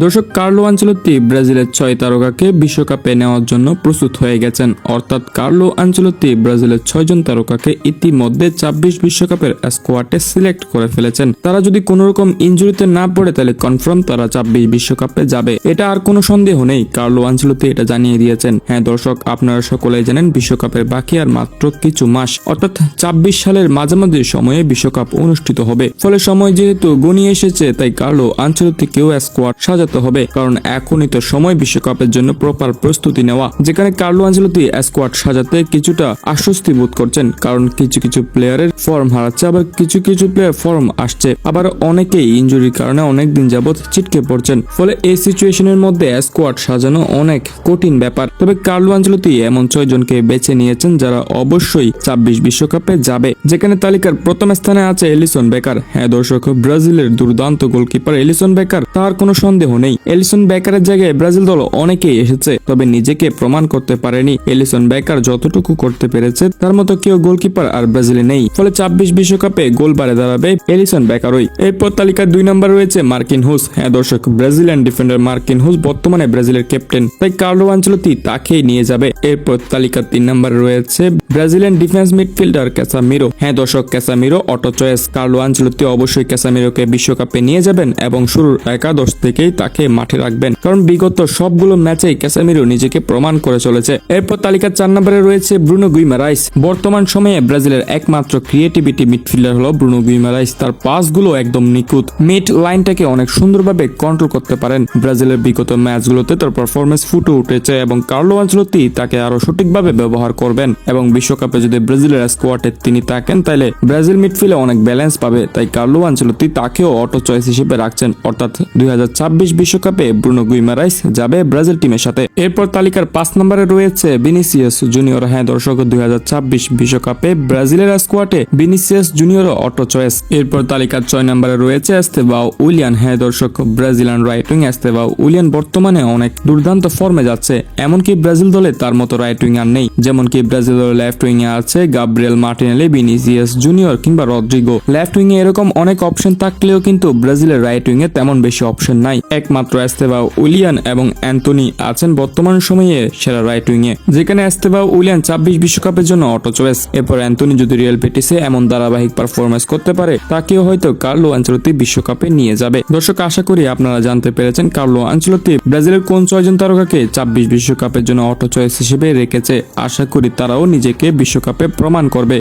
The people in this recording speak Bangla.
দর্শক, কার্লো আনচেলত্তি ব্রাজিলের 6 তারকাকে বিশ্বকাপে নেওয়ার জন্য প্রস্তুত হয়ে গেছেন। অর্থাৎ কার্লো আনচেলত্তি ব্রাজিলের 6 জন তারকাকে ইতিমধ্যে 26 বিশ্বকাপের স্কোয়াডে সিলেক্ট করে ফেলেছেন। তারা যদি কোনো রকম ইনজুরিতে না পড়ে তাহলে কনফার্ম তারা 26 বিশ্বকাপে যাবে, এটা আর কোনো সন্দেহ নেই। কার্লো আনচেলত্তি এটা জানিয়ে দিয়েছেন। হ্যাঁ দর্শক, আপনারা সকলেই জানেন বিশ্বকাপের বাকি আর মাত্র কিছু মাস, অর্থাৎ 26 সালের মাঝামাঝি সময়ে বিশ্বকাপ অনুষ্ঠিত হবে। ফলে সময় যেহেতু গনিয়ে এসেছে, তাই কার্লো আনচেলত্তিকেও স্কোয়াড সাজাতে হবে, কারণ এখনই তো সময় বিশ্বকাপের জন্য প্রপার প্রস্তুতি নেওয়া। যেখানে কার্লো আনচেলত্তি স্কোয়াড সাজাতে কিছুটা আশ্বস্তি বোধ করছেন, কারণ কিছু কিছু প্লেয়ারের ফর্ম হারাচ্ছে, আবার কিছু কিছু প্লেয়ার ফর্ম আসছে, আবার অনেকেই ইনজুরির কারণে অনেকদিন যাবৎ ছিটকে পড়ছেন। ফলে এই সিচুয়েশনের মধ্যে স্কোয়াড সাজানো অনেক কঠিন ব্যাপার। তবে কার্লো আনচেলত্তি এমন 6 জনকে বেছে নিয়েছেন যারা অবশ্যই 26 বিশ্বকাপে যাবে। যেখানে তালিকার প্রথম স্থানে আছে এলিসন বেকার। হ্যাঁ দর্শক, ব্রাজিলের দুর্দান্ত গোলকিপার এলিসন বেকার, তার কোনো সন্দেহ নেই। এলিসন বেকারের জায়গায় ব্রাজিল দল অনেকেই এসেছে, তবে নিজেকে প্রমাণ করতে পারেনি। এলিসন বেকার যতটুকু করতে পেরেছে তার মতো কেউ গোলকিপার আর ব্রাজিলে নেই। ফলে 26 বিশ্বকাপে গোলবারে দাঁড়াবে এলিসন বেকারই। এরপর তালিকার 2 নম্বর রয়েছে মার্কিনহুস। হ্যাঁ দর্শক, ব্রাজিলিয়ান ডিফেন্ডার মার্কিনহুস বর্তমানে ব্রাজিলের ক্যাপ্টেন, তাই কার্লো আনচেলত্তি তাকেই নিয়ে যাবে। এরপর তালিকার 3 নম্বরে রয়েছে ব্রাজিলিয়ান ডিফেন্স মিডফিল্ডার ক্যাসামিরো। হ্যাঁ দর্শক, ক্যাসামিরো অটো চয়েস। কার্লো আনচেলত্তি অবশ্যই ক্যাসামিরোকে বিশ্বকাপে নিয়ে যাবেন এবং শুরুর একাদশ থেকেই তাকে মাঠে রাখবেন, কারণ বিগত সবগুলো ম্যাচেই ক্যাসামিরো নিজেকে প্রমাণ করে চলেছে। এরপর তালিকার 4 নম্বরে রয়েছে ব্রুনো গুইমারাইস। বর্তমান সময়ে ব্রাজিলের একমাত্র ক্রিয়েটিভিটি মিডফিল্ডার হলো ব্রুনো গুইমারাইস। তার পাসগুলো একদম নিখুঁত, মিড লাইনটাকে অনেক সুন্দরভাবে কন্ট্রোল করতে পারেন। ব্রাজিলের বিগত ম্যাচগুলোতে তার পারফরমেন্স ফুটে উঠেছে এবং কার্লো আনচেলত্তি তাকে আরো সঠিকভাবে ব্যবহার করবেন এবং বিশ্বকাপে যদি ব্রাজিলের স্কোয়াডে তিনি থাকেন তাহলে ব্রাজিল মিডফিল্ডে অনেক ব্যালেন্স পাবে। তাই কার্লো আনচেলত্তি তাকেও অটো চয়েস হিসেবে রাখছেন, অর্থাৎ 2026 বিশ্বকাপে ব্রুনো গুইমারাইস যাবে ব্রাজিল টিমের সাথে। এরপর তালিকার 5 নম্বরে রয়েছে ভিনিসিয়াস জুনিয়র। হ্যাঁ দর্শক, 2026 বিশ্বকাপে ব্রাজিলের স্কোয়াডে ভিনিসিয়াস জুনিয়র অটো চয়েস। এরপর তালিকার 6 নম্বরে রয়েছে এস্তেভাও উইলিয়ান। হ্যাঁ দর্শক, Brazilian right wing Estevao Willian বর্তমানে অনেক দুর্দান্ত ফর্মে যাচ্ছে। এমনকি ব্রাজিল দলে তার মতো রাইট উইং আর নেই, যেমন কি ব্রাজিল দলের লেফট উইং এ আছে গাব্রিয়েল মার্টিনেলি, ভিনিসিয়াস জুনিয়র কিংবা রদ্রিগো। লেফট উইং এ এরকম অনেক অপশন থাকলেও কিন্তু ব্রাজিলের রাইট উইং এ তেমন বেশি অপশন নাই। একমাত্র এস্তেভাও উইলিয়ান এবং অ্যান্টনি আছেন বর্তমান সময়ে সেরা রাইট উইং এ, যেখানে এস্তেভাও উইলিয়ান 26 বিশ্বকাপের জন্য অটো চয়েস। এরপর অ্যান্টনি যদি রিয়াল বেটিসে এমন ধারাবাহিক পারফরমেন্স করতে পারে, তাকেও হয়তো কার্লো আনচেলত্তি বিশ্বকাপে নিয়ে যাবে। দর্শক, আশা করি আপনারা জানতে পেরেছেন কার্লো আনচেলত্তি ব্রাজিলের কোন 6 জন তারকাকে 26 বিশ্বকাপের জন্য অটো চয়েস হিসেবে রেখেছে। আশা করি তারাও নিজেকে বিশ্বকাপে প্রমাণ করবে।